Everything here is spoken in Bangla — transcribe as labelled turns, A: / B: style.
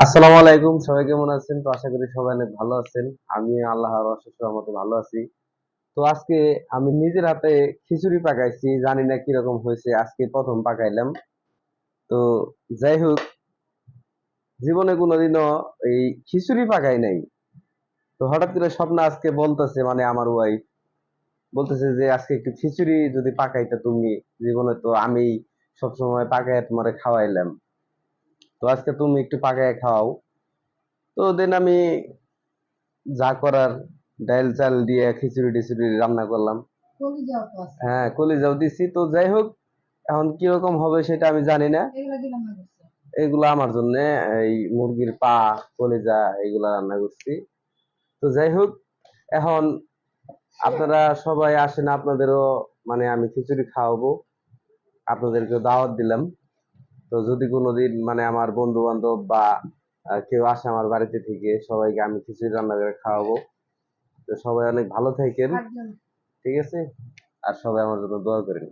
A: আসসালামু আলাইকুম, সবাই কেমন আছেন? তো আশা করি সবাই অনেক ভালো আছেন। আমি আল্লাহর অশেষ রহমতে ভালো আছি। তো আজকে আমি নিজের হাতে খিচুড়ি পাকাইছি, জানি না কিরকম হয়েছে, আজকে প্রথম পাকাইলাম। তো যাই হোক, জীবনে কোনোদিনও এই খিচুড়ি পাকাই নাই। তো হঠাৎ করে স্বপ্ন আজকে বলতেছে, মানে আমার ওয়াইফ বলতেছে যে আজকে একটু খিচুড়ি যদি পাকাইতে তুমি, জীবনে তো আমি সবসময় পাকাইয়া তোমারে খাওয়াইলাম, তো আজকে তুমি একটু পাকাইয়া খাওয়াও। তো দেন আমি যা করার ডাল চাল দিয়ে খিচুড়ি টিচুড়ি রান্না করলাম। হ্যাঁ, কলিজাও দিছি। তো যাই হোক, এখন কিরকম হবে সেটা আমি জানি না। এগুলা আমার জন্য এই মুরগির পা, কলিজা এগুলা রান্না করছি। তো যাই হোক, এখন আপনারা সবাই আসেন, আপনাদেরও মানে আমি খিচুড়ি খাওয়াবো, আপনাদেরকে দাওয়াত দিলাম। তো যদি কোনোদিন মানে আমার বন্ধু বান্ধব বা কেউ আসে আমার বাড়িতে থেকে, সবাইকে আমি খিচুড়ি রান্না করে খাওয়াবো। তো সবাই অনেক ভালো থাকেন, ঠিক আছে? আর সবাই আমার জন্য দোয়া করেন।